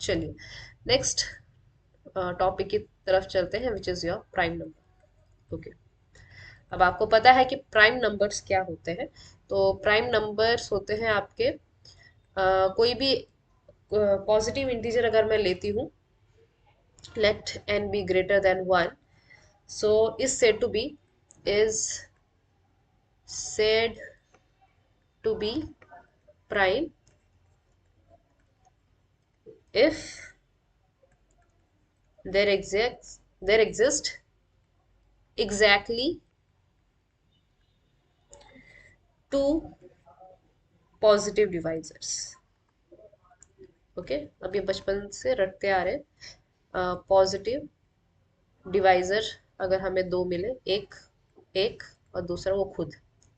चलिए next topic की तरफ चलते हैं, which is your prime number. Okay, अब आपको पता है कि प्राइम नंबर्स क्या होते हैं। तो प्राइम नंबर्स होते हैं आपके कोई भी पॉजिटिव इंटीजर अगर मैं लेती हूँ, let n be greater than 1, so is said to be is said to be prime if there exist exactly two positive divisors। Okay, अब ये बचपन से रटते आ रहे हैं। पॉजिटिव डिवाइजर अगर हमें दो मिले, एक एक और दूसरा वो खुद,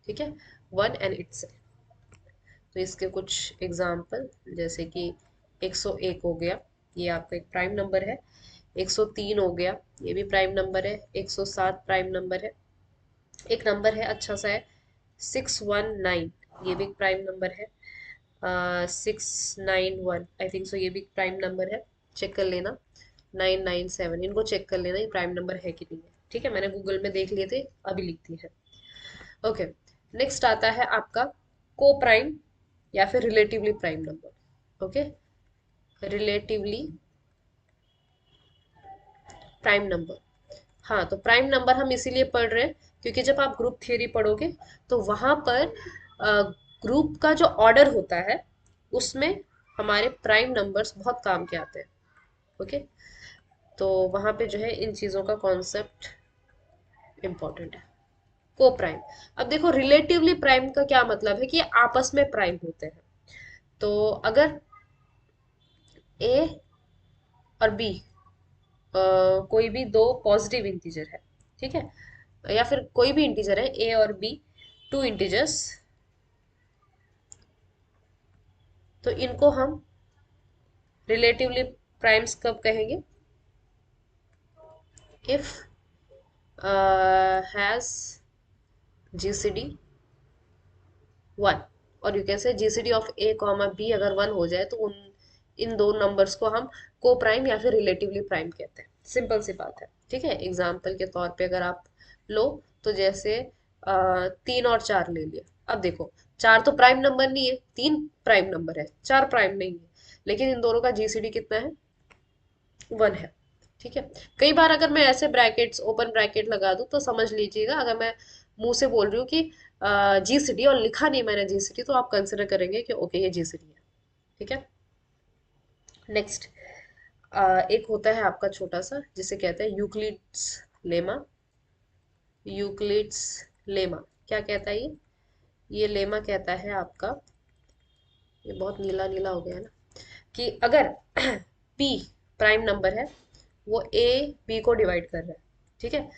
ठीक है, वन एंड इट्स। तो इसके कुछ एग्जाम्पल जैसे कि 101 हो गया, ये आपका एक प्राइम नंबर है। 103 हो गया, ये भी प्राइम नंबर है। 107 प्राइम नंबर है। एक नंबर है अच्छा सा है 619, ये भी एक प्राइम नंबर है। 691 आई थिंक सो, ये भी प्राइम नंबर है, चेक कर लेना। 997, इनको चेक कर लेना ये प्राइम नंबर है कि नहीं है। ठीक है, मैंने गूगल में देख लिए थे, अभी लिखती है। ओके, नेक्स्ट आता है आपका को प्राइम या फिर relatively prime number. Okay, relatively prime number. हाँ, तो प्राइम नंबर हम इसीलिए पढ़ रहे हैं क्योंकि जब आप ग्रुप थियरी पढ़ोगे तो वहां पर ग्रुप का जो ऑर्डर होता है उसमें हमारे प्राइम नंबर्स बहुत काम के आते हैं। ओके, तो वहां पे जो है इन चीजों का कॉन्सेप्ट इम्पोर्टेंट है। को प्राइम, अब देखो रिलेटिवली प्राइम का क्या मतलब है कि ये आपस में प्राइम होते हैं। तो अगर ए और बी कोई भी दो पॉजिटिव इंटीजर है, ठीक है, या फिर कोई भी इंटीजर है ए और बी, टू इंटीजर्स, तो इनको हम रिलेटिवली प्राइम्स कब कहेंगे? इफ हैज जीसीडी 1, और you can say GCD of A comma B अगर 1 हो जाए तो उन इन दो नंबर्स को हम को प्राइम या फिर रिलेटिवली प्राइम कहते हैं। सिंपल सी बात है, ठीक है। एग्जाम्पल के तौर पे अगर आप लो तो जैसे 3 और 4 ले लिया। अब देखो, 4 तो प्राइम नंबर नहीं है, 3 प्राइम नंबर है, 4 प्राइम नहीं है, लेकिन इन दोनों का जीसीडी कितना है? 1 है, ठीक है। कई बार अगर मैं ऐसे ब्रैकेट्स ओपन ब्रैकेट लगा दूं तो समझ लीजिएगा, अगर मैं मुंह से बोल रही हूँ कि जीसीडी और लिखा नहीं मैंने जीसीडी, तो आप कंसिडर करेंगे कि ओके ये जीसीडी है, ठीक है। नेक्स्ट एक होता है आपका छोटा सा जिसे कहते हैं यूक्लिड्स लेमा। यूक्लिड्स लेमा क्या कहता है ये लेमा कहता है आपका, ये बहुत नीला नीला हो गया है ना, कि अगर p प्राइम नंबर है, वो a b को डिवाइड कर रहा है, ठीक है।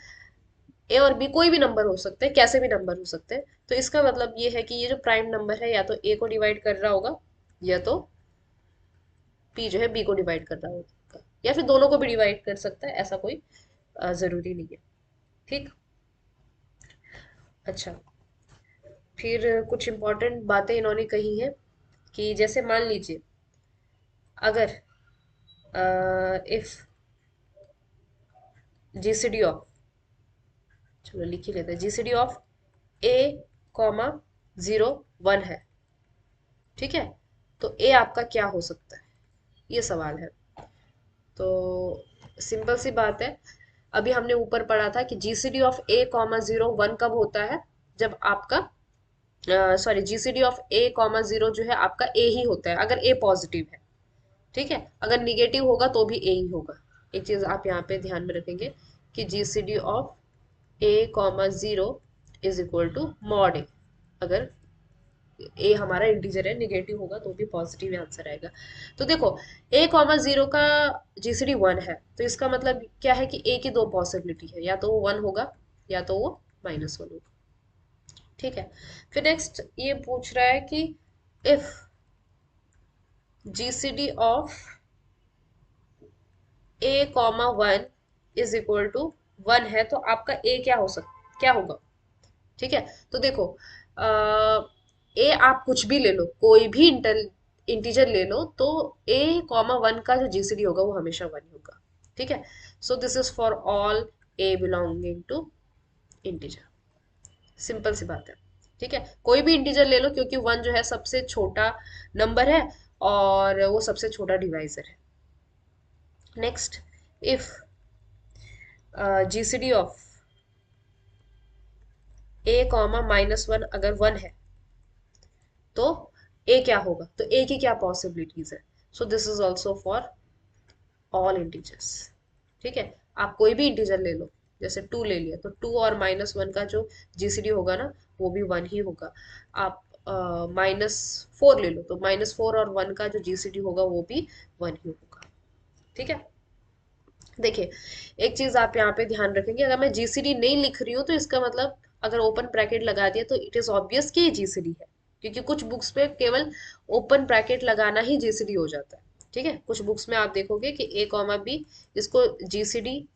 ए और बी कोई भी नंबर हो सकते हैं, कैसे भी नंबर हो सकते हैं, तो इसका मतलब ये है कि ये जो प्राइम नंबर है या तो ए को डिवाइड कर रहा होगा या तो पी जो है बी को डिवाइड कर रहा होगा, या फिर दोनों को भी डिवाइड कर सकता है, ऐसा कोई जरूरी नहीं है, ठीक। अच्छा, फिर कुछ इंपॉर्टेंट बातें इन्होंने कही हैं कि जैसे मान लीजिए अगर इफ जीसीडी ऑफ, चलो लिख ही लेते हैं, जीसीडी ऑफ ए कॉमा 0 1 है, ठीक है, तो ए आपका क्या हो सकता है, ये सवाल है। तो सिंपल सी बात है, अभी हमने ऊपर पढ़ा था कि जीसीडी ऑफ ए कॉमा 0 1 कब होता है? जब आपका sorry, GCD of A comma 0 जो है आपका ए ही होता है अगर ए पॉजिटिव है, ठीक है। अगर निगेटिव होगा तो भी ए ही होगा। एक चीज आप यहाँ पे ध्यान में रखेंगे कि GCD of A comma 0 is equal to mod a. अगर ए हमारा इंटीजर है, निगेटिव होगा तो भी पॉजिटिव आंसर आएगा। तो देखो, ए कॉमा 0 का जीसीडी 1 है, तो इसका मतलब क्या है कि ए की दो पॉसिबिलिटी है, या तो वो 1 होगा या तो वो -1 होगा, ठीक है। फिर नेक्स्ट ये पूछ रहा है कि if GCD of A comma 1 is equal to 1 है, तो आपका ए क्या होगा, ठीक है। तो देखो, ए आप कुछ भी ले लो, कोई भी इंटीजर ले लो तो ए कॉमा वन का जो जीसीडी होगा वो हमेशा वन ही होगा। ठीक है, so this is for all a belonging to integer. Simple सी बात है। ठीक है, कोई भी इंटीजर ले लो क्योंकि वन जो है सबसे छोटा नंबर है और वो सबसे छोटा डिवाइजर है। Next, if GCD of A comma minus one अगर वन है तो ए क्या होगा, तो ए की क्या पॉसिबिलिटीज है। So this is also for all integers. ठीक है, आप कोई भी इंटीजर ले लो, जैसे टू ले लिया तो टू और माइनस वन का जो जीसीडी होगा ना वो भी वन ही होगा। आप माइनस फोर ले लो तो माइनस फोर और वन का जो जीसीडी होगा वो भी वन ही होगा। ठीक है, देखिए एक चीज आप यहाँ पे ध्यान रखेंगे, अगर मैं जीसीडी नहीं लिख रही हूँ तो इसका मतलब अगर ओपन ब्रैकेट लगा दिया तो इट इज ऑब्वियस कि ये जीसीडी है, क्योंकि कुछ बुक्स पे केवल ओपन ब्रैकेट लगाना ही जीसीडी हो जाता है। ठीक है, कुछ बुक्स में आप देखोगे कि ए कॉमा बी इसको जीसीडी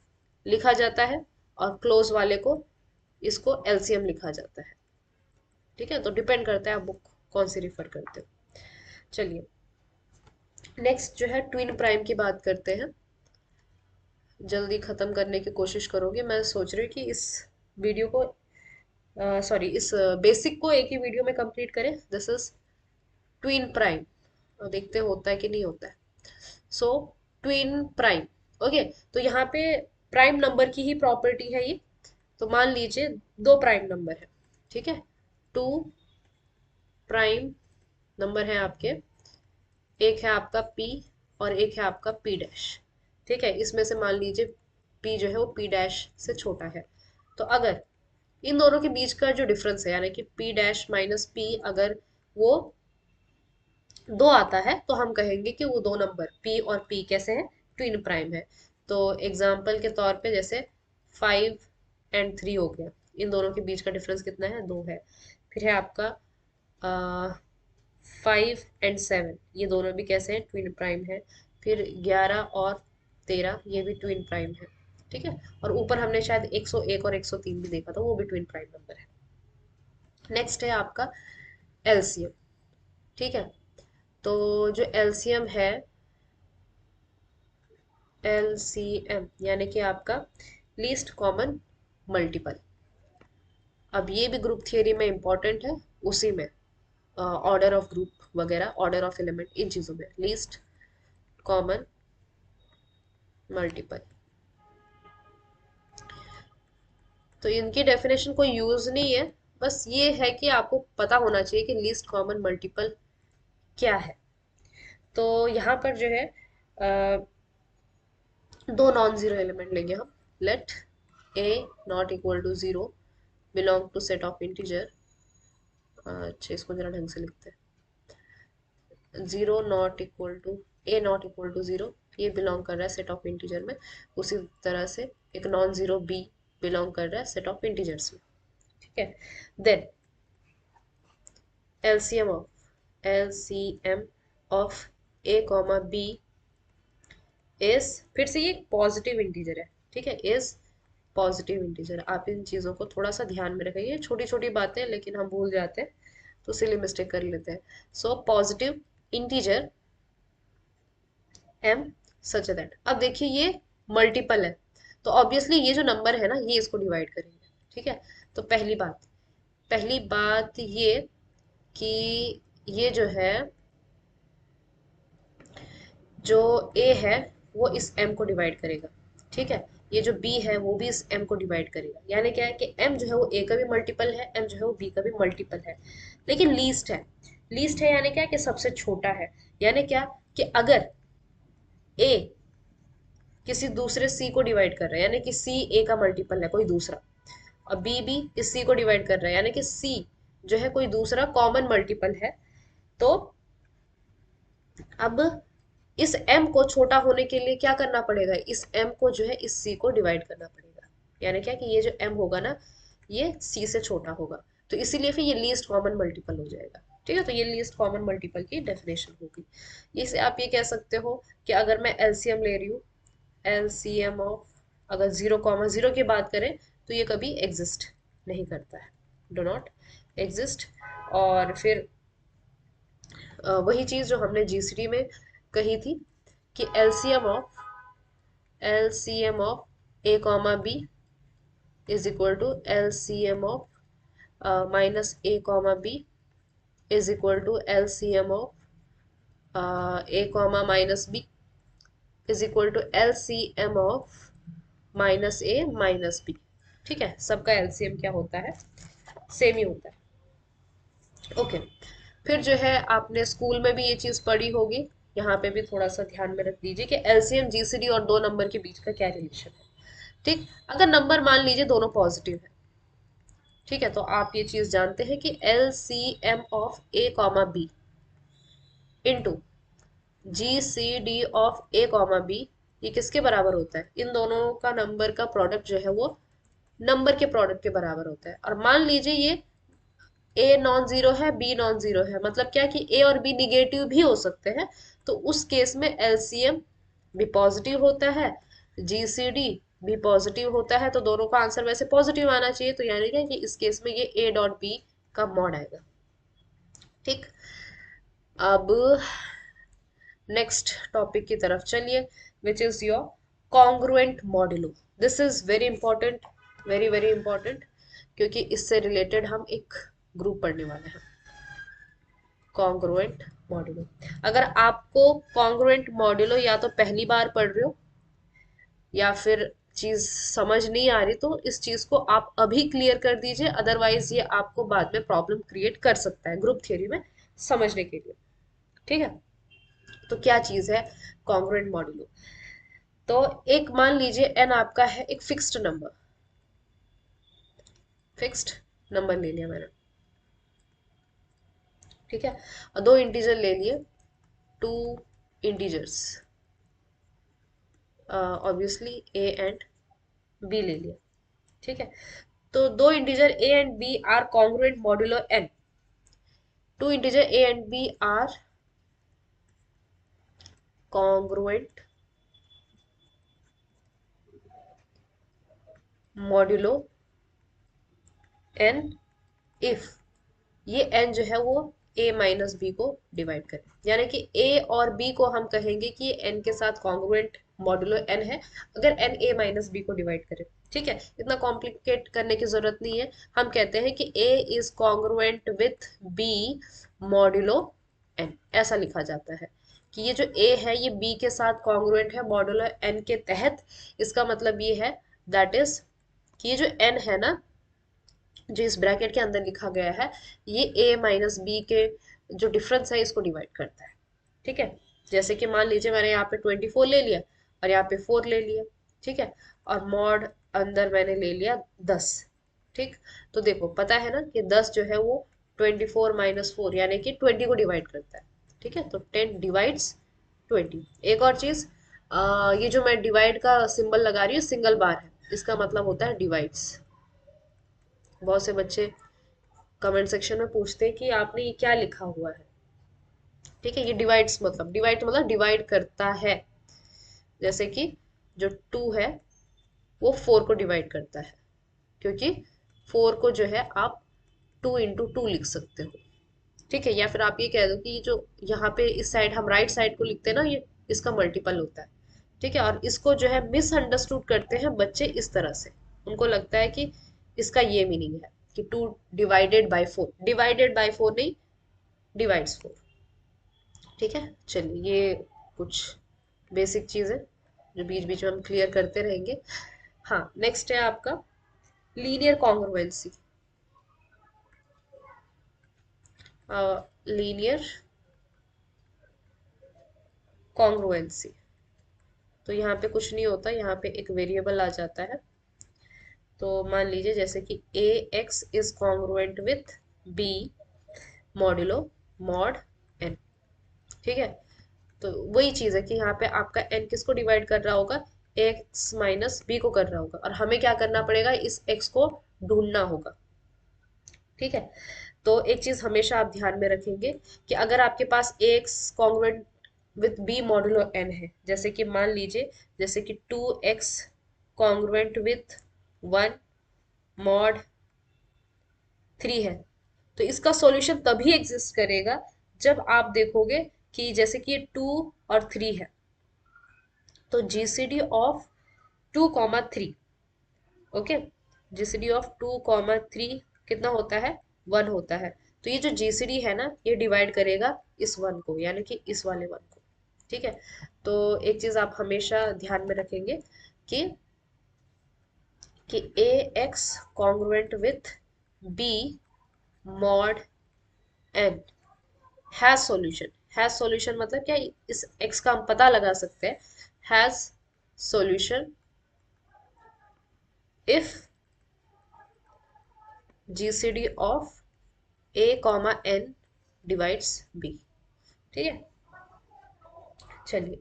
लिखा जाता है और क्लोज वाले को इसको एलसीएम लिखा जाता है। ठीक है, तो डिपेंड करता है आप बुक कौन सी रिफर करते हो। चलिए नेक्स्ट जो है ट्विन प्राइम की बात करते हैं। जल्दी खत्म करने की कोशिश करोगे, मैं सोच रही हूँ कि इस वीडियो को सॉरी इस बेसिक को एक ही वीडियो में कंप्लीट करें। दिस इज ट्विन प्राइम और देखते हैं होता है कि नहीं होता है। सो ट्विन प्राइम, ओके, तो यहाँ पे प्राइम नंबर की ही प्रॉपर्टी है ये। तो मान लीजिए दो प्राइम नंबर है। ठीक है, टू प्राइम नंबर है आपके, एक है आपका पी और एक है आपका पी डैश। ठीक है, इसमें से मान लीजिए पी जो है वो पी डैश से छोटा है। तो अगर इन दोनों के बीच का जो डिफरेंस है यानी कि पी डैश माइनस पी अगर वो दो आता है तो हम कहेंगे कि वो दो नंबर पी और पी कैसे हैं, ट्विन प्राइम है। तो एग्जाम्पल के तौर पे जैसे 5 और 3 हो गया, इन दोनों के बीच का डिफरेंस कितना है, 2 है। फिर है आपका 5 और 7, ये दोनों भी कैसे हैं, ट्विन प्राइम है। फिर 11 और 13 ये भी ट्विन प्राइम है। ठीक है, और ऊपर हमने शायद 101 और 103 भी देखा था, वो भी ट्विन प्राइम नंबर है। नेक्स्ट है आपका एलसीएम। ठीक है, तो जो एलसीएम है, एलसीएम यानी कि आपका लीस्ट कॉमन मल्टीपल। अब ये भी ग्रुप थियरी में इंपॉर्टेंट है, उसी में ऑर्डर ऑफ ग्रुप वगैरह, ऑर्डर ऑफ एलिमेंट, इन चीजों में लीस्ट कॉमन मल्टीपल। तो इनकी डेफिनेशन कोई यूज नहीं है, बस ये है कि आपको पता होना चाहिए कि लीस्ट कॉमन मल्टीपल क्या है। तो यहाँ पर जो है दो नॉन जीरो एलिमेंट लेंगे हम। Let A not equal to zero belong to set of integer. अच्छा, इसको जरा ढंग से लिखते हैं। Zero not equal to A not equal to zero, ये बिलोंग कर रहा है सेट ऑफ इंटीजर में। उसी तरह से एक नॉन जीरो बी बिलोंग कर रहा है सेट ऑफ इंटीजर्स में। ठीक है, then LCM of A comma B is, फिर से ये पॉजिटिव इंटीजर है। ठीक है, इज पॉजिटिव इंटीजर। आप इन चीजों को थोड़ा सा ध्यान में रखेंगे, छोटी छोटी बातें लेकिन हम भूल जाते हैं तो सिली मिस्टेक कर लेते हैं। So positive integer am such that, अब देखिए ये मल्टीपल है तो ऑब्वियसली ये जो नंबर है ना ये इसको डिवाइड करेंगे। ठीक है, तो पहली बात ये कि ये जो है, जो ए है वो इस m को डिवाइड करेगा। ठीक है, ये जो b है वो भी इस m को डिवाइड करेगा, यानी क्या है कि m जो है वो a का भी मल्टीपल है, m जो है वो b का भी मल्टीपल है, लेकिन लीस्ट है यानी क्या कि सबसे छोटा है। यानी क्या कि अगर a किसी दूसरे c को डिवाइड कर रहा है यानी कि c a का मल्टीपल है कोई दूसरा, और b भी इस c को डिवाइड कर रहा है यानी कि c जो है कोई दूसरा कॉमन मल्टीपल है, तो अब इस m को छोटा होने के लिए क्या करना पड़ेगा, इस m को जो है इस c को डिवाइड करना पड़ेगा। यानी क्या कि ये जो m होगा ना ये c से छोटा होगा, तो इसीलिए फिर ये लीस्ट कॉमन मल्टीपल हो जाएगा। ठीक है, तो ये लीस्ट कॉमन मल्टीपल की डेफिनेशन होगी। इसे आप ये कह सकते हो कि अगर मैं एलसीएम ले रही हूँ, एलसीएम ऑफ अगर 0,0 की बात करें तो ये कभी एग्जिस्ट नहीं करता है, डू नॉट एग्जिस्ट। और फिर वही चीज जो हमने जीसीडी में कही थी कि LCM of A comma B is equal to LCM of minus A comma B is equal to LCM of A comma minus B is equal to LCM of minus A minus B. ठीक है, सबका LCM क्या होता है, same ही होता है। Okay, फिर जो है आपने स्कूल में भी ये चीज पढ़ी होगी, यहाँ पे भी थोड़ा सा ध्यान में रख दीजिए कि एलसीएम जीसीडी और दो नंबर के बीच का क्या रिलेशन है। ठीक, अगर नंबर मान लीजिए दोनों पॉजिटिव है, ठीक है, तो आप ये चीज जानते हैं कि LCM of A comma B into G C D of A comma B, ये किसके बराबर होता है, इन दोनों का नंबर का प्रोडक्ट जो है वो नंबर के प्रोडक्ट के बराबर होता है। और मान लीजिए ये ए नॉन जीरो है, बी नॉन जीरो है, मतलब क्या कि ए और बी निगेटिव भी हो सकते हैं, तो उस केस में एलसीएम भी पॉजिटिव होता है, जीसीडी भी पॉजिटिव होता है, तो दोनों का आंसर वैसे पॉजिटिव आना चाहिए, तो यानी कि इस केस में ये ए डॉट बी का मॉड आएगा। ठीक, अब नेक्स्ट टॉपिक की तरफ चलिए, which is your congruent modulo. This is very important, very very important, क्योंकि इससे रिलेटेड हम एक ग्रुप पढ़ने वाले हैं, कॉन्ग्रुएंट मॉड्यूलो। अगर आपको कॉन्ग्रुएंट मॉड्यूलो या तो पहली बार पढ़ रहे हो या फिर चीज समझ नहीं आ रही, तो इस चीज को आप अभी क्लियर कर दीजिए, अदरवाइज ये आपको बाद में प्रॉब्लम क्रिएट कर सकता है ग्रुप थ्योरी में समझने के लिए। ठीक है, तो क्या चीज है कॉन्ग्रुएंट मॉड्यूलो। तो एक मान लीजिए एन आपका है एक फिक्स्ड नंबर, फिक्स्ड नंबर ले लिया मैंने, ठीक है, और दो इंटीजर ले लिए, two integers, obviously A and B ले लिया। ठीक है, तो दो integer A and B are congruent modulo N, two integer A and B are congruent modulo N if ये एन जो है वो ए माइनस बी को डिवाइड करे, यानी कि ए और बी को हम कहेंगे कि ये एन के साथ कॉन्ग्रुएंट मॉड्यूलो एन है अगर एन ए माइनस बी को डिवाइड करे। ठीक है, इतना कॉम्प्लिकेट करने की जरूरत नहीं है, हम कहते हैं कि a is congruent with b modulo n, ऐसा लिखा जाता है कि ये जो ए है ये बी के साथ कॉन्ग्रुएंट है मॉड्यूलो एन के तहत। इसका मतलब ये है दैट इज कि ये जो एन है ना, जो इस ब्रैकेट के अंदर लिखा गया है, ये a माइनस बी के जो डिफरेंस है इसको डिवाइड करता है। ठीक है, जैसे कि मान लीजिए मैंने यहाँ पे 24 ले लिया और यहाँ पे 4 ले लिया, ठीक है, और मॉड अंदर मैंने ले लिया 10। ठीक, तो देखो पता है ना कि 10 जो है वो 24 माइनस 4 यानी कि 20 को डिवाइड करता है। ठीक है, तो 10 डिवाइड्स 20। एक और चीज, ये जो मैं डिवाइड का सिंबल लगा रही हूँ सिंगल बार है, इसका मतलब होता है डिवाइड्स। बहुत से बच्चे कमेंट सेक्शन में पूछते हैं कि आपने ये क्या लिखा हुआ है। ठीक है, ये डिवाइड्स मतलब डिवाइड करता है, जैसे कि जो 2 है वो 4 को डिवाइड करता है, क्योंकि 4 को जो है आप 2 इंटू 2 लिख सकते हो। ठीक है, या फिर आप ये कह दो कि जो यहाँ पे इस साइड हम राइट साइड को लिखते हैं ना, ये इसका मल्टीपल होता है। ठीक है, और इसको जो है मिसअंडरस्टूड करते हैं बच्चे इस तरह से, उनको लगता है कि इसका ये मीनिंग है कि 2 डिवाइडेड बाय 4, डिवाइडेड बाय 4 नहीं, डिवाइड्स 4। ठीक है, चलिए ये कुछ बेसिक चीज है जो बीच बीच में हम क्लियर करते रहेंगे। हाँ, नेक्स्ट है आपका लीनियर कॉन्ग्रुएंसी। लीनियर कॉन्ग्रुएंसी, तो यहाँ पे कुछ नहीं होता, यहाँ पे एक वेरिएबल आ जाता है। तो मान लीजिए जैसे कि a x is congruent with b modulo mod n. ठीक है, तो वही चीज है कि यहाँ पे आपका एन किसको डिवाइड कर रहा होगा, एक्स माइनस बी को कर रहा होगा, और हमें क्या करना पड़ेगा, इस एक्स को ढूंढना होगा। ठीक है, तो एक चीज हमेशा आप ध्यान में रखेंगे कि अगर आपके पास x congruent with b modulo n है, जैसे कि मान लीजिए जैसे कि 2x कॉन्ग्रुएंट विथ 1 मॉड 3 है, तो इसका सॉल्यूशन तभी एग्जिस्ट करेगा जब आप देखोगे कि जैसे कि ये 2 और 3 है, तो GCD of 2, 3, okay, GCD of 2, 3 कितना होता है, 1 होता है। तो ये जो जीसीडी है ना, ये डिवाइड करेगा इस 1 को, यानी कि इस वाले 1 को। ठीक है, तो एक चीज आप हमेशा ध्यान में रखेंगे कि a x congruent with b mod n has solution. Has solution मतलब क्या, इस एक्स का हम पता लगा सकते हैं, has solution if GCD of A, N divides B। ठीक है, चलिए।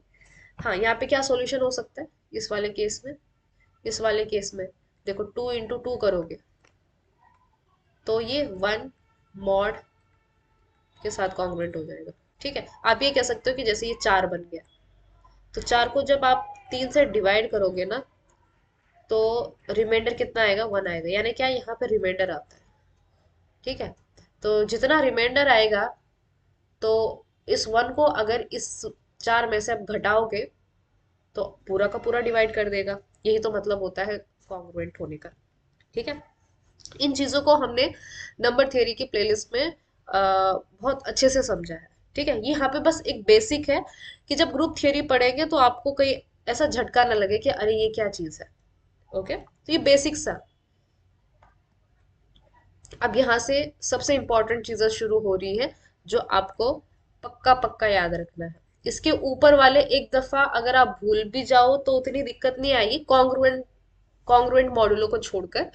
हाँ, यहाँ पे क्या सॉल्यूशन हो सकता है इस वाले केस में, इस वाले केस में देखो 2 × 2 करोगे तो ये 1 मॉड के साथ कॉन्ग्रुएंट हो जाएगा। ठीक है, आप ये कह सकते हो कि जैसे ये 4 बन गया, तो 4 को जब आप 3 से डिवाइड करोगे ना, तो रिमाइंडर कितना आएगा, 1 आएगा, यानी क्या यहाँ पे रिमाइंडर आता है। ठीक है, तो जितना रिमाइंडर आएगा, तो इस 1 को अगर इस 4 में से आप घटाओगे तो पूरा का पूरा डिवाइड कर देगा। यही तो मतलब होता है कॉन्ग्रुएंट होने का। ठीक है, इन चीजों को हमने नंबर थ्योरी की प्लेलिस्ट में बहुत अच्छे से समझा है। ठीक है, ये यहाँ पे बस एक बेसिक है कि जब ग्रुप थ्योरी पढ़ेंगे तो आपको कोई ऐसा झटका ना लगे कि अरे ये क्या चीज है। ओके, तो ये बेसिक सा। अब यहाँ से सबसे इंपॉर्टेंट चीजें शुरू हो रही है जो आपको पक्का पक्का याद रखना है। इसके ऊपर वाले एक दफा अगर आप भूल भी जाओ तो उतनी दिक्कत नहीं आएगी, कॉन्ग्रुएंट कॉन्ग्रुएंट मॉड्यूलों को छोड़कर।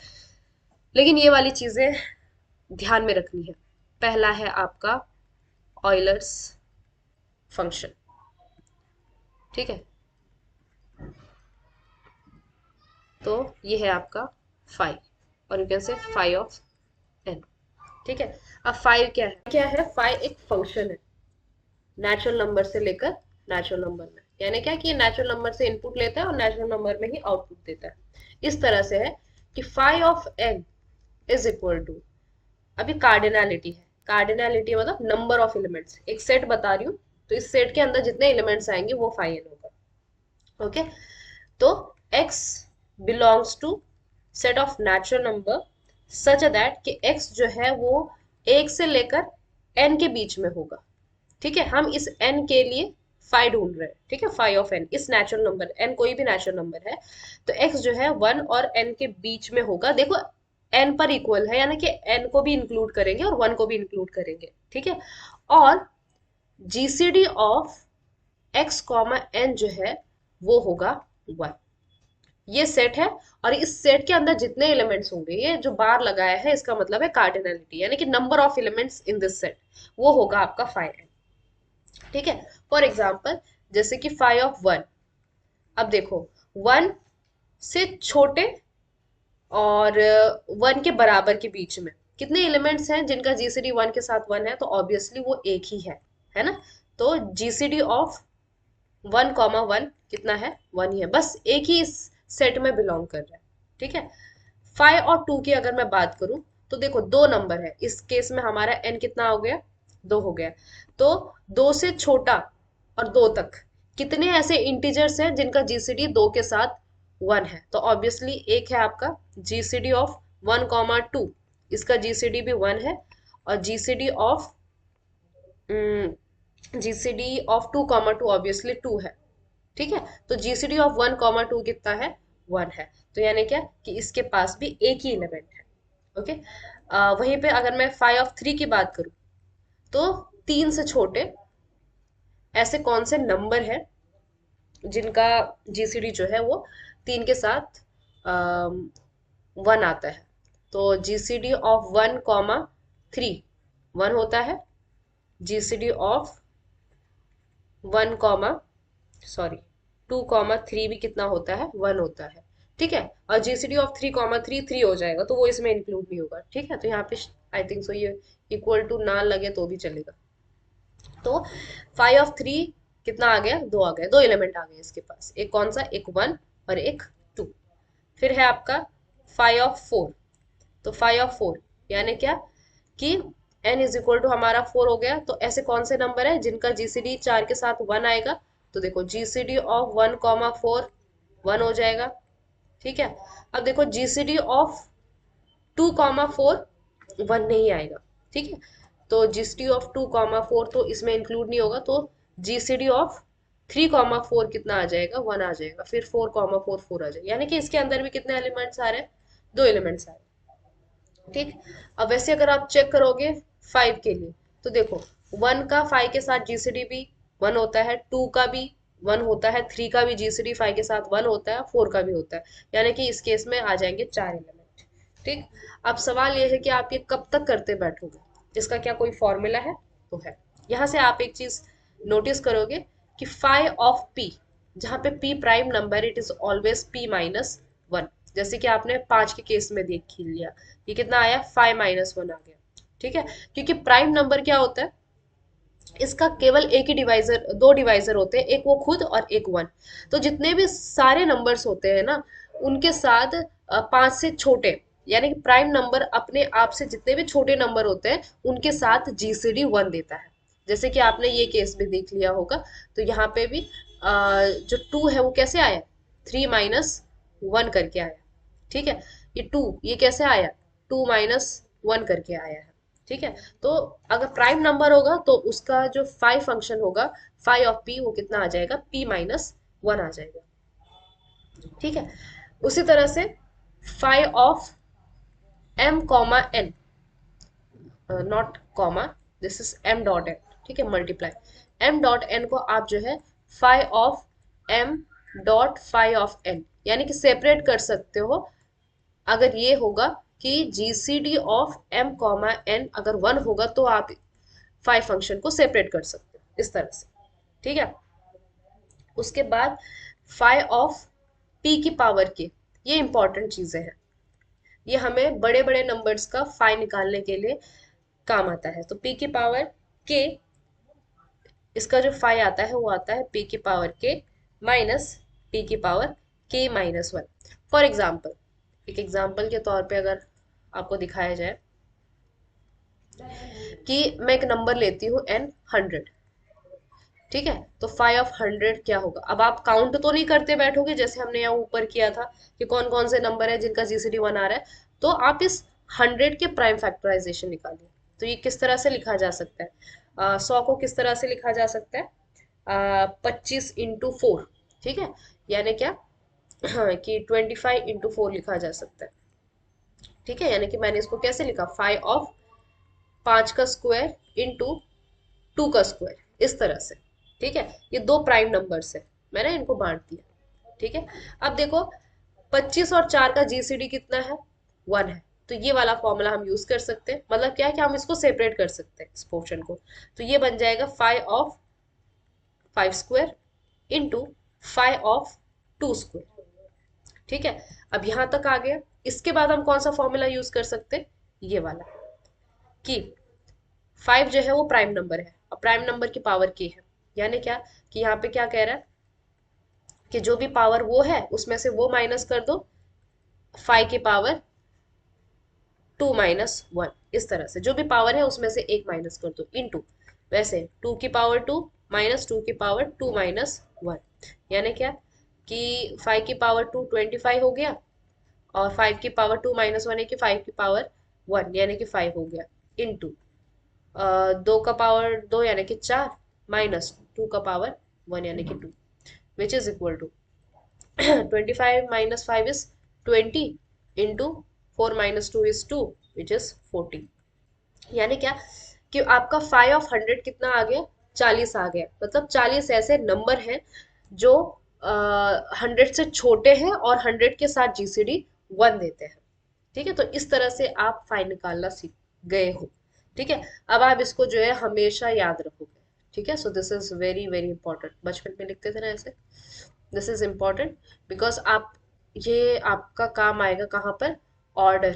लेकिन ये वाली चीजें ध्यान में रखनी है। पहला है आपका ऑयलर्स फंक्शन। ठीक है, तो ये है आपका फाइव, और you can say five of N. ठीक है, अब फाइव क्या है, फाइव एक फंक्शन है नेचुरल नंबर से लेकर नेचुरल नंबर में। यानी क्या कि नेचुरल नंबर से इनपुट लेता है और नेचुरल नंबर में ही आउटपुट देता है। इस तरह से है कि five of N is equal to, अभी कार्डिनैलिटी है, कार्डिनैलिटी मतलब नंबर ऑफ एलिमेंट्स, एक सेट बता रही हूँ, तो इस सेट के अंदर जितने एलिमेंट्स आएंगे वो 5n होगा। ओके, तो x belongs to set of natural number such that कि x जो है वो 1 से लेकर n के बीच में होगा। ठीक है, हम इस n के लिए फाइव ढूंढ रहे हैं। ठीक है, फाइव ऑफ n इस नेचुरल नंबर, n कोई भी नेचुरल नंबर है, तो x जो है 1 और n के बीच में होगा। देखो n पर इक्वल है, यानी कि n को भी इंक्लूड करेंगे और 1 को भी इंक्लूड करेंगे। ठीक है, और GCD of x comma n जो है वो होगा 1। ये सेट है, और इस सेट के अंदर जितने एलिमेंट्स होंगे, ये जो बार लगाया है इसका मतलब है कार्डिनलिटी, यानी कि number of elements in this set, वो होगा आपका 5n। ठीक है, फॉर एग्जाम्पल जैसे कि 5 ऑफ 1, अब देखो 1 से छोटे और 1 के बराबर के बीच में कितने एलिमेंट्स हैं जिनका जीसीडी 1 के साथ 1 है, तो ऑब्वियसली वो एक ही है ना। तो जीसीडी ऑफ 1, 1 कितना है, 1 ही है, बस एक ही इस सेट में बिलोंग कर रहा है। ठीक है, 5 और 2 की अगर मैं बात करूं, तो देखो दो नंबर है, इस केस में हमारा n कितना हो गया, 2 हो गया। तो 2 से छोटा और 2 तक कितने ऐसे इंटीजर्स हैं जिनका जीसीडी 2 के साथ 1 है, तो ऑब्वियसली एक है आपका जीसीडी ऑफ 1, 2, इसका जीसीडी भी 1 है, और जीसीडी ऑफ 2, 2 ऑब्वियसली 2 है। ठीक है, तो जीसीडी ऑफ 1, 2 कितना है, 1 है। तो यानी क्या कि इसके पास भी एक ही एलिमेंट है। ओके, वहीं पे अगर मैं 5 ऑफ 3 की बात करूं, तो 3 से छोटे ऐसे कौन से नंबर है जिनका जीसीडी जो है वो 3 के साथ 1 आता है, तो जीसीडी ऑफ 1, 3 1 होता है, जीसीडी ऑफ 1, सॉरी 2, 3 भी कितना होता है, 1 होता है। ठीक है, और जीसीडी ऑफ 3, 3 3 हो जाएगा, तो वो इसमें इंक्लूड नहीं होगा। ठीक है, तो यहाँ पे आई थिंक सो ये इक्वल टू ना लगे तो भी चलेगा। तो 5 ऑफ 3 कितना आ गया, 2 आ गया, 2 एलिमेंट आ गए इसके पास, एक कौन सा, एक 1 और एक 2। फिर है आपका 5 ऑफ 4, तो 5 ऑफ 4 यानी क्या कि n इज इक्वल टू हमारा 4 हो गया। तो ऐसे कौन से नंबर है जिनका जीसीडी 4 के साथ 1 आएगा? तो देखो जीसीडी ऑफ 1,4 1 हो जाएगा। ठीक है, अब देखो जीसीडी ऑफ 2,4 1 नहीं आएगा। ठीक है, तो जीसीडी ऑफ 2,4 तो इसमें इंक्लूड नहीं होगा, तो जीसीडी ऑफ 3,4 कितना आ जाएगा? 1 आ जाएगा। फिर 4,4 4 आ जाएगा, यानी कि इसके अंदर भी कितने एलिमेंट्स आ रहे हैं? 2 एलिमेंट्स आ रहे हैं। ठीक, अब वैसे अगर आप चेक करोगे 5 के लिए, तो देखो 1 का 5 के साथ जीसीडी भी 1 होता है, 2 का भी 1 होता है, 3 का भी जीसीडी 5 के साथ 1 होता है, 4 का भी होता है, यानी कि इस केस में आ जाएंगे 4 एलिमेंट। ठीक, अब सवाल ये है कि आप ये कब तक करते बैठोगे, इसका क्या कोई फॉर्मूला है? तो है। यहाँ से आप एक चीज नोटिस करोगे कि फाई ऑफ पी, जहाँ पे P prime number, it is always P minus 1। जैसे कि आपने 5 के केस में देख ही लिया, ये कितना आया? 5 - 1 आ गया। ठीक है, क्योंकि प्राइम नंबर क्या होता है, इसका केवल एक ही डिवाइजर, दो डिवाइजर होते हैं, एक वो खुद और एक 1। तो जितने भी सारे नंबर्स होते हैं ना, उनके साथ 5 से छोटे, यानी कि प्राइम नंबर अपने आप से जितने भी छोटे नंबर होते हैं उनके साथ जीसीडी 1 देता है। जैसे कि आपने ये केस भी देख लिया होगा। तो यहाँ पे भी जो 2 है वो कैसे आया? 3 - 1 करके आया। ठीक है, ये 2 ये कैसे आया? 2 - 1 करके आया है। ठीक है, तो अगर प्राइम नंबर होगा तो उसका जो फाई फंक्शन होगा, फाई ऑफ पी, वो कितना आ जाएगा? p - 1 आ जाएगा। ठीक है, उसी तरह से phi of m, not comma, this is m.n। ठीक है, मल्टीप्लाई m.n को आप जो है फाई ऑफ m.फाई ऑफ n, यानी कि सेपरेट कर सकते हो। अगर ये होगा कि जीसीडी ऑफ m, n अगर 1 होगा तो आप फाइव फंक्शन को सेपरेट कर सकते हो इस तरह से। ठीक है, उसके बाद फाइव ऑफ पी की पावर के, ये इंपॉर्टेंट चीजें हैं, ये हमें बड़े बड़े नंबर्स का फाइ निकालने के लिए काम आता है। तो पी की पावर के, इसका जो फाइ आता है वो आता है पी की पावर के माइनस पी की पावर k - 1। फॉर एग्जाम्पल, एक एग्जाम्पल के तौर पे अगर आपको दिखाया जाए कि मैं एक नंबर लेती हूँ n 100। ठीक है, तो 5 of 100 क्या होगा? अब आप काउंट तो नहीं करते बैठोगे जैसे हमने यहाँ ऊपर किया था कि कौन कौन से नंबर है जिनका जीसीडी 1 आ रहा है, तो आप इस 100 के प्राइम फैक्टराइजेशन निकालिए। तो ये किस तरह से लिखा जा सकता है? 100 को किस तरह से लिखा जा सकता है? 25 × 4। ठीक है, यानी क्या हाँ, कि 25 × 4 लिखा जा सकता है। ठीक है, यानी कि मैंने इसको कैसे लिखा? 5 का स्क्वायर इंटू 2 का स्क्वायर, इस तरह से। ठीक है, ये दो प्राइम नंबर्स है, मैंने इनको बांट दिया। ठीक है, अब देखो 25 और 4 का जीसीडी कितना है? 1 है। तो ये वाला फॉर्मूला हम यूज कर सकते हैं, मतलब क्या है कि हम इसको सेपरेट कर सकते हैं इस पोर्शन को। तो ये बन जाएगा 5 of 5 square into 5 of 2 square. ठीक है, अब यहां तक आ गया। इसके बाद हम कौन सा फॉर्मूला यूज कर सकते हैं? ये वाला, कि 5 जो है वो प्राइम नंबर है और प्राइम नंबर की पावर के है, यानी क्या कि यहाँ पे क्या कह रहा है कि जो भी पावर वो है उसमें से वो माइनस कर दो, 5 की पावर 2 - 1, इस तरह से जो भी पावर है उसमें से एक माइनस कर दो, इनटू वैसे 2 की पावर 2 माइनस 2 की पावर 2 - 1, यानी क्या कि 5 की पावर 2 25 हो गया, और 5 की पावर 2 - 1 है कि 5 की पावर 1 यानी कि 5 हो गया, इनटू 2 का पावर 2 यानी कि 4 माइनस 2 का पावर 1 यानी कि 2, which is equal to 25 - 5 is 20 into 4 - 2 is 2 which is 40। यानी क्या कि आपका 5 of 100 कितना आ गया? 40 आ गया। मतलब 40 ऐसे नंबर हैं जो 100 से छोटे हैं और 100 के साथ जीसीडी 1 देते हैं। ठीक है, तो इस तरह से आप फाइ निकालना सीख गए हो। ठीक है, अब आप इसको जो है हमेशा याद रखोगे। ठीक है, so this is very very important. बचपन में लिखते थे ना ऐसे, दिस इज इम्पोर्टेंट बिकॉज आप, ये आपका काम आएगा कहाँ पर? ऑर्डर,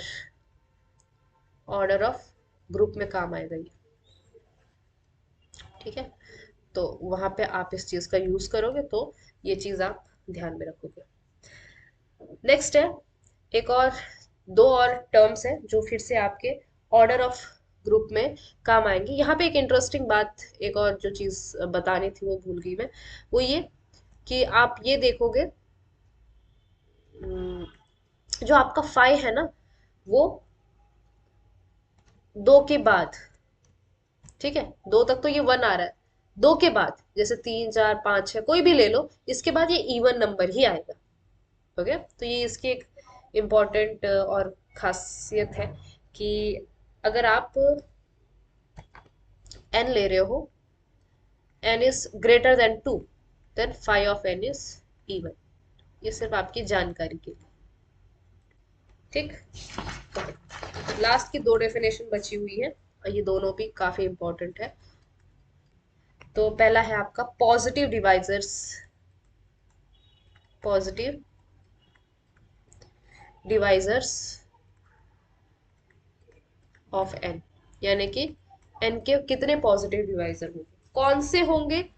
ऑर्डर ऑफ ग्रुप में काम आएगा ये। ठीक है, तो वहां पे आप इस चीज का यूज करोगे तो ये चीज आप ध्यान में रखोगे। नेक्स्ट है एक और, दो और टर्म्स है जो फिर से आपके ऑर्डर ऑफ ग्रुप में काम आएंगे। यहाँ पे एक इंटरेस्टिंग बात, एक और जो चीज बतानी थी वो भूल गई मैं, वो ये कि आप ये देखोगे, हम्म, जो आपका फाइव है ना, वो दो के बाद, ठीक है, दो तक तो ये वन आ रहा है, दो के बाद जैसे तीन चार पाँच छह कोई भी ले लो, इसके बाद ये इवन नंबर ही आएगा। ओके, तो ये इसकी एक इम्पॉर्टेंट और खासियत है कि अगर आप n ले रहे हो, n is greater than two, then five of n is even. ये सिर्फ आपकी जानकारी के लिए, ठीक। लास्ट की दो डेफिनेशन बची हुई है और ये दोनों भी काफी इंपॉर्टेंट है। तो पहला है आपका positive divisors, positive divisors of n, यानी कि n के कितने पॉजिटिव डिवाइजर होंगे, कौन से होंगे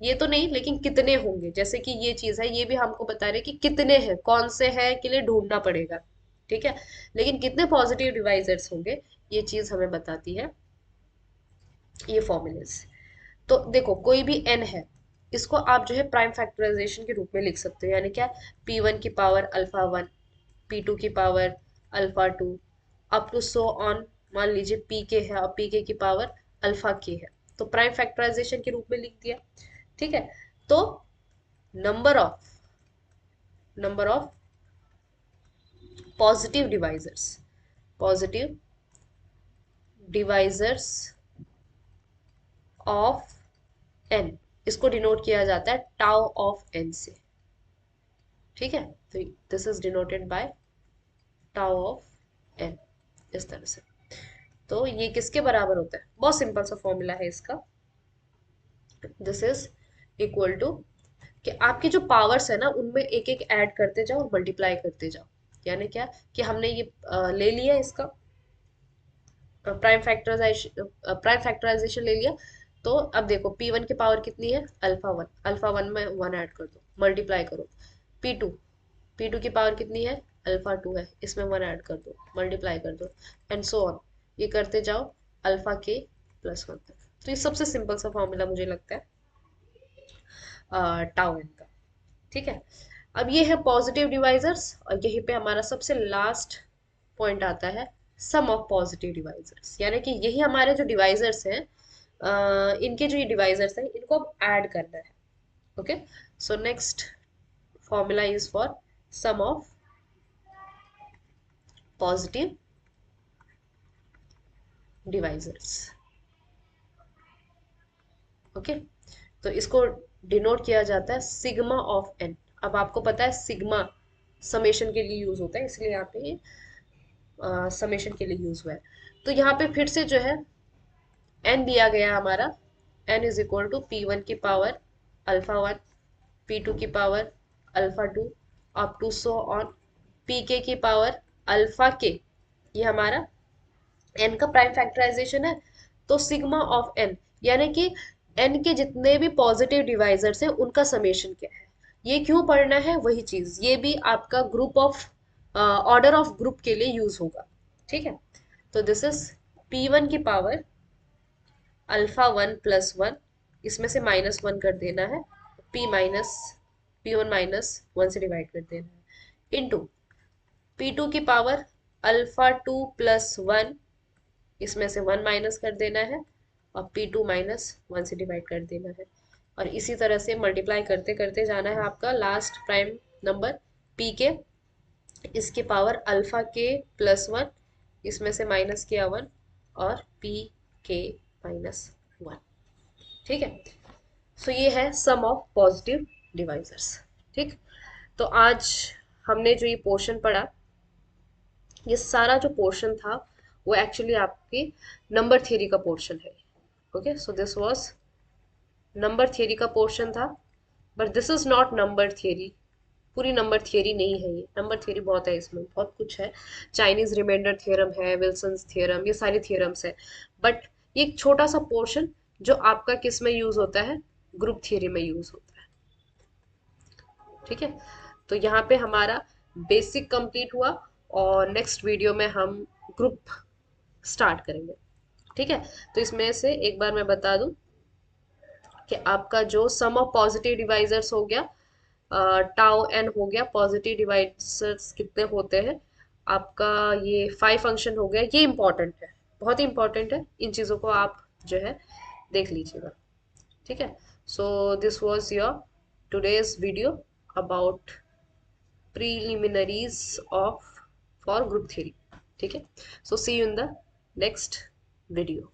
ये तो नहीं, लेकिन कितने होंगे। जैसे कि ये चीज है, ये भी हमको बता रहे कि कितने हैं, कौन से हैं के लिए ढूंढना पड़ेगा, ठीक है, लेकिन कितने पॉजिटिव डिवाइजर्स होंगे ये चीज हमें बताती है ये फॉर्मूले। तो देखो कोई भी n है, इसको आप जो है प्राइम फैक्टराइजेशन के रूप में लिख सकते हो, यानी क्या, p1 की पावर अल्फा वन, p2 की power alpha two, up to so on. मान लीजिए pk है और pk की पावर अल्फा k है, तो प्राइम फैक्टराइजेशन के रूप में लिख दिया, ठीक है। तो number of positive divisors, positive divisors of n, इसको डिनोट किया जाता है टाउ ऑफ n से, ठीक है। तो this is denoted by tau of n, इस तरह से। तो ये किसके बराबर होता है, बहुत सिंपल सा फॉर्मूला है इसका, दिस इज इक्वल टू कि आपकी जो पावर्स है ना उनमें एक एक ऐड करते जाओ और मल्टीप्लाई करते जाओ। यानी क्या कि हमने ये ले लिया इसका प्राइम फैक्टराइजेशन ले लिया। तो अब देखो P1 की पावर कितनी है, अल्फा वन, अल्फा वन में वन ऐड कर दो, मल्टीप्लाई करो। P2, P2 की पावर कितनी है, अल्फा टू है, इसमें वन ऐड कर दो, मल्टीप्लाई कर दो, एंड सो ऑन, ये करते जाओ अल्फा के प्लस वन तक। तो ये सबसे सिंपल सा फॉर्मूला मुझे लगता है टाउ एन का, ठीक है। अब ये है पॉजिटिव डिवाइजर्स, और यहीं पे हमारा सबसे लास्ट पॉइंट आता है सम ऑफ पॉजिटिव डिवाइजर्स, यानी कि यही हमारे जो डिवाइजर्स हैं, इनके जो ये डिवाइजर्स हैं इनको अब ऐड करना है। Okay, so next formula is for sum of positive divisors. Okay, तो इसको डिनोट किया जाता है सिग्मा ऑफ एन। अब आपको पता है सिग्मा समेशन के लिए यूज होता है, इसलिए यहाँ पे समेशन के लिए यूज हुआ है। तो यहाँ पे फिर से जो है n दिया गया हमारा, n is equal to p1 की पावर अल्फा वन, p2 की power alpha two, up to so on pk की पावर अल्फा के। ये हमारा n का प्राइम फैक्टराइजेशन है। तो सिग्मा ऑफ n, यानी कि n के जितने भी पॉजिटिव डिवाइजर्स हैं उनका समेशन क्या है, ये क्यों पढ़ना है, वही चीज ये भी आपका group of order of group के लिए यूज होगा, ठीक है। तो दिस इज p1 की power alpha one plus one, इसमें से माइनस वन कर देना है, p1 माइनस वन से डिवाइड कर देना है, इंटू p2 की power alpha two plus one, इसमें से वन माइनस कर देना है, और p2 माइनस वन से डिवाइड कर देना है। और इसी तरह से मल्टीप्लाई करते करते जाना है आपका लास्ट प्राइम नंबर p के, इसके पावर अल्फा के प्लस वन, इसमें से माइनस किया वन, और p के माइनस वन, ठीक है। सो ये है सम ऑफ पॉजिटिव डिवाइजर्स, ठीक। तो आज हमने जो ये पोर्शन पढ़ा, ये सारा जो पोर्शन था वो एक्चुअली आपकी नंबर थियरी का पोर्शन है। Okay, so this was number theory का पोर्शन था, but this is not number theory, पूरी नंबर थियरी नहीं है ये। नंबर थियरी बहुत है, इसमें बहुत कुछ है, चाइनीज रिमाइंडर थ्योरम है, विल्सन्स थ्योरम, ये सारी थ्योरम्स है। बट ये एक छोटा सा पोर्शन जो आपका किस में यूज होता है, ग्रुप थियरी में यूज होता है, ठीक है। तो यहाँ पे हमारा बेसिक कंप्लीट हुआ, और नेक्स्ट वीडियो में हम ग्रुप स्टार्ट करेंगे, ठीक है। तो इसमें से एक बार मैं बता दूं कि आपका जो सम ऑफ पॉजिटिव डिवाइजर्स हो गया, टाउ एन हो गया, पॉजिटिव डिवाइजर्स कितने होते हैं आपका, ये 5 फंक्शन हो गया, ये इंपॉर्टेंट है, बहुत ही इंपॉर्टेंट है, इन चीज़ों को आप जो है देख लीजिएगा। ठीक है। So this was your today's video about preliminaries of for group theory. ठीक है। So see you in the next video.